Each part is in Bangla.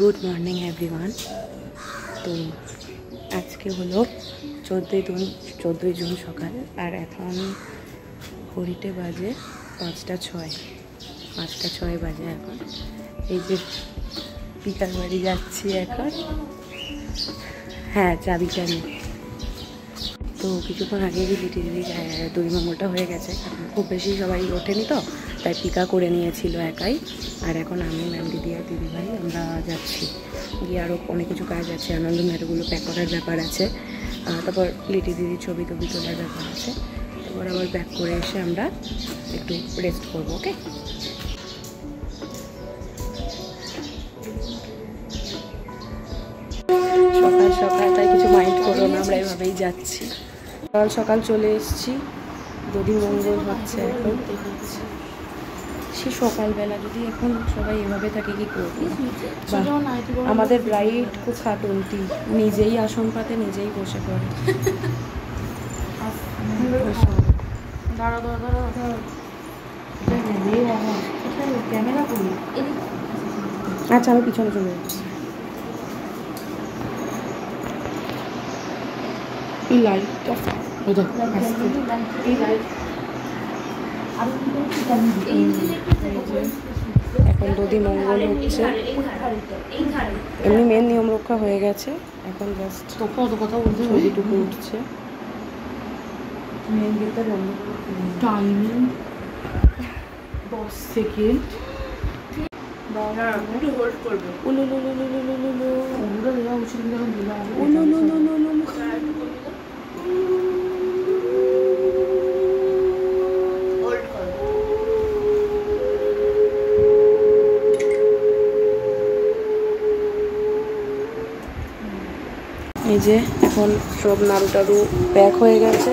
Good morning everyone. তো আজকে হলো 14ই জুন সকাল, আর এখন ঘড়িতে বাজে 5টা 6 বাজে এখন। এই যে পিতার বাড়ি যাচ্ছি এখন। হ্যাঁ, চাবিটা নেই। তো কিছুক্ষণ আগে লিটি দিদি দই মোমোটা হয়ে গেছে। খুব বেশি সবাই ওঠেনি, তো তাই পিকা করে নিয়েছিল একাই। আর এখন আমি, ম্যাম দিদি আর দিদিভাই আমরা যাচ্ছি। গিয়ে আরও অনেক কিছু কাজ আছে, আনন্দ মেয়েগুলো প্যাক করার ব্যাপার আছে, তারপর লিটি দিদির ছবি তোলার ব্যাপার আছে। তারপর আবার ব্যাক করে এসে আমরা একটু রেস্ট করবো। ওকে, সকাল সকাল তাই কিছু মাইন্ড করো না, আমরা এভাবেই যাচ্ছি। সকাল সকাল চলে এসেছি, যদি মঙ্গল হচ্ছে এখন। সে সকালবেলা যদি এখন সবাই এভাবে থাকে কি করবে। আমাদের ব্রাইড খুব খাটুনটি, নিজেই আসন পাতে নিজেই বসে পড়ে। আচ্ছা, আমি পিছনে চলে যাচ্ছি। এই লাইটটা এখন যদি মঙ্গল হচ্ছে, এমনি মেন নিয়ম রক্ষা হয়ে গেছে। এখন জাস্ট কথা বলতে ছবিটুকু উঠছে। মেন গেটটা বন্ধ টাইমিং 10 সেকেন্ড। এই যে এখন সব নাড়ু টাড়ু প্যাক হয়ে গেছে।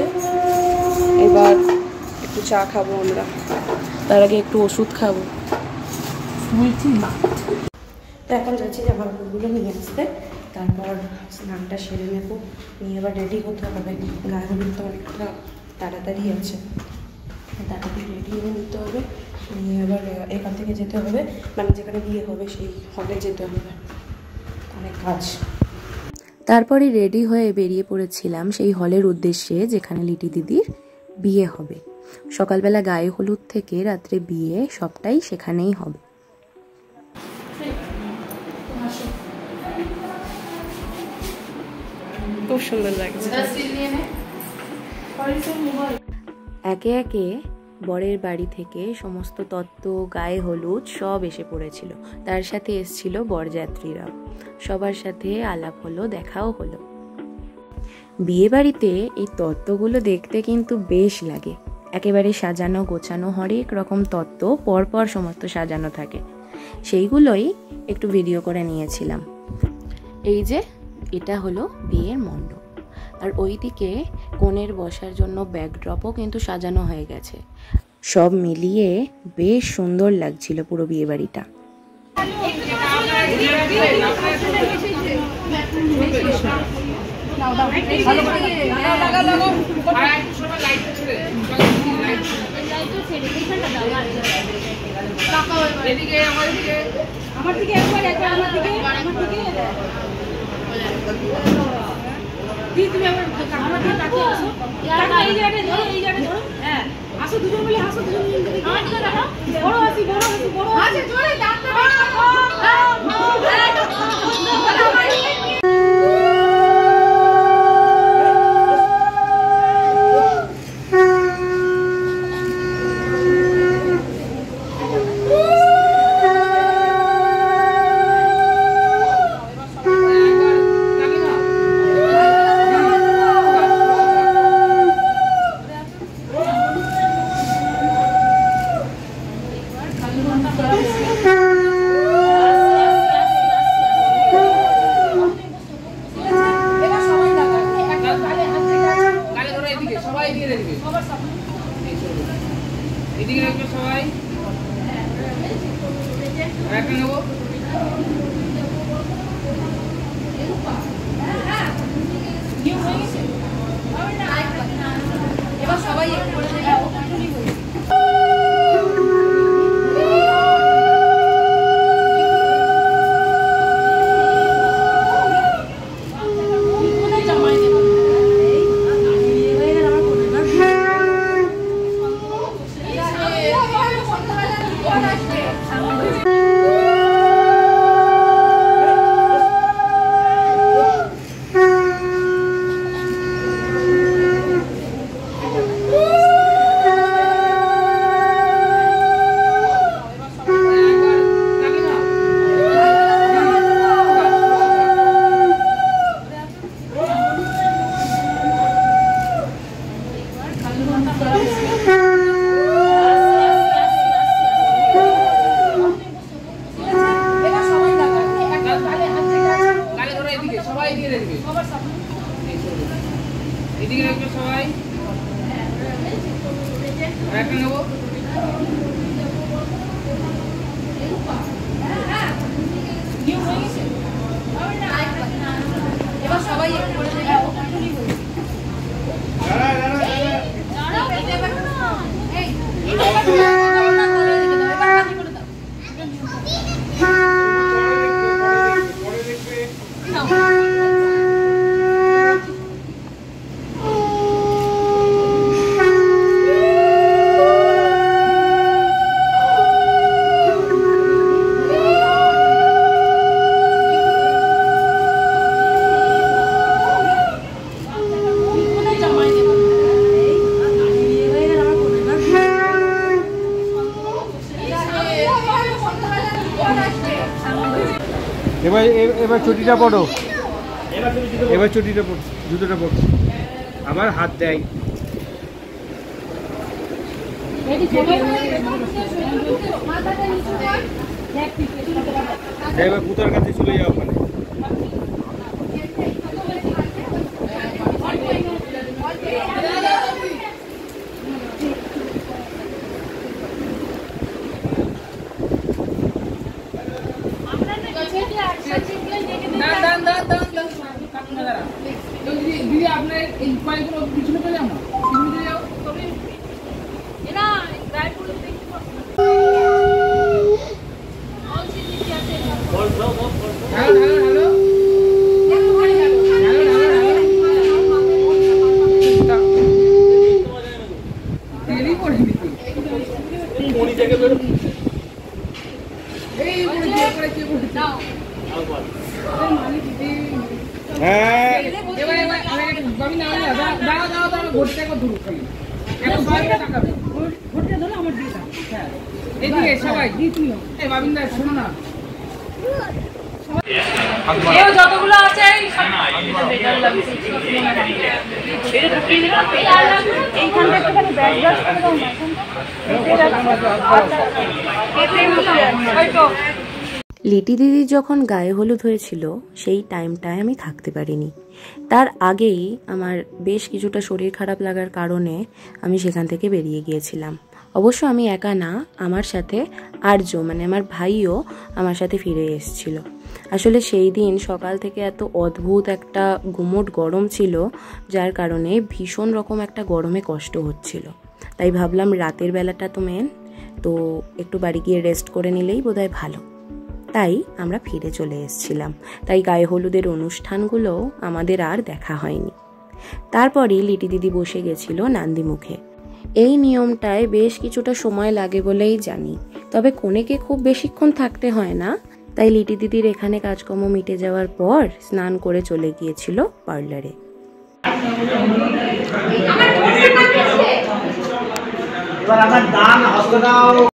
এবার একটু চা খাবো আমরা, তার আগে একটু ওষুধ খাবো। তো এখন যাচ্ছি জামা কাপড়গুলো নিয়ে আসতে, তারপর স্নানটা সেরে নেবো, নিয়ে এবার রেডি হতে হবে। গায়ে হলুদ তো অনেকটা তাড়াতাড়ি আছে, তাড়াতাড়ি রেডি হয়ে নিতে হবে। নিয়ে এবার এখান থেকে যেতে হবে, মানে যেখানে বিয়ে হবে সেই হলে যেতে হবে, অনেক কাজ। তারপরে রেডি হয়ে বেরিয়ে পড়েছিলাম সেই হলের উদ্দেশ্যে, যেখানে লিটি দিদির বিয়ে হবে। সকালবেলা গায়ে হলুদ থেকে রাত্রে বিয়ে, সবটাই সেখানেই হবে। খুব সুন্দর লাগছে। একে একে বরের বাড়ি থেকে সমস্ত তত্ত্ব, গায়ে হলুদ সব এসে পড়েছিল। তার সাথে এসেছিল বরযাত্রীরা। সবার সাথে আলাপ হলো, দেখাও হলো। বিয়ে বাড়িতে এই তত্ত্বগুলো দেখতে কিন্তু বেশ লাগে। একেবারে সাজানো গোছানো, হরেক রকম তত্ত্ব পরপর সমস্ত সাজানো থাকে। সেইগুলোই একটু ভিডিও করে নিয়েছিলাম। এই যে এটা হলো বিয়ের মণ্ডপ, আর ওইদিকে কনের বসার জন্য ব্যাকড্রপও কিন্তু সাজানো হয়ে গেছে। সব মিলিয়ে বেশ সুন্দর লাগছিল পুরো বিয়ে বাড়িটা। এদিকে রাখবে সবাই। একটা নেবো। এবার সবাই একটু করে এবার চটিটা পড়ো, এবার চটিটা পড়ো, জুতোটা পড়ো, আবার হাত দেয়। এবার পুতার কাছে চলে যাও ওখানে। দিদি আপনার এই পাইগুলো পিছনে চলে যাও না, পিছনে যাও তবে এরা গায়ে পুরো দেখতে পাচ্ছেন। হ্যালো হ্যালো তেরি পড়ে দিতে কোনি থেকে বেরো। এই পুরো দিয়ে করে কি বলতে দাও আরে মানে দিদি। হ্যাঁ এবার বাবি না দাও দাও দাও ঘুরতে কো ধরু খালি এখন বাইরে তাকাবে ঘুরতে ধরো আমার দিটা। হ্যাঁ এদিকে সবাই দিতিও এই বাবিন্দা শোনো না এও যতগুলো আছে সব বেকার লাগছে এটা ঢুকিয়ে দিলাম এইখানটা একটুখানি ব্যাগ ব্যাগ করে দাও না হয়তো। লিটি দিদির যখন গায়ে হলুদ হয়েছিল সেই টাইমটায় আমি থাকতে পারিনি। তার আগেই আমার বেশ কিছুটা শরীর খারাপ লাগার কারণে আমি সেখান থেকে বেরিয়ে গিয়েছিলাম। অবশ্য আমি একা না, আমার সাথে আর্য মানে আমার ভাইও আমার সাথে ফিরে এসেছিল। আসলে সেই দিন সকাল থেকে এত অদ্ভুত একটা গুমোট গরম ছিল, যার কারণে ভীষণ রকম একটা গরমে কষ্ট হচ্ছিল। তাই ভাবলাম রাতের বেলাটা তো মেন, তো একটু বাড়ি গিয়ে রেস্ট করে নিলেই বোধহয় ভালো। তাই আমরা ফিরে চলে এসেছিলাম। তাই গায়ে হলুদের অনুষ্ঠানগুলো আমাদের আর দেখা হয়নি। তারপরই লিটি দিদি বসে গেছিল নান্দিমুখে। এই নিয়মটায় বেশ কিছুটা সময় লাগে বলেই জানি, তবে কনেকে খুব বেশিক্ষণ থাকতে হয় না। তাই লিটি দিদির এখানে কাজকর্ম মিটে যাওয়ার পর স্নান করে চলে গিয়েছিল পার্লারে। এবার আমার দান হস্ত দাও।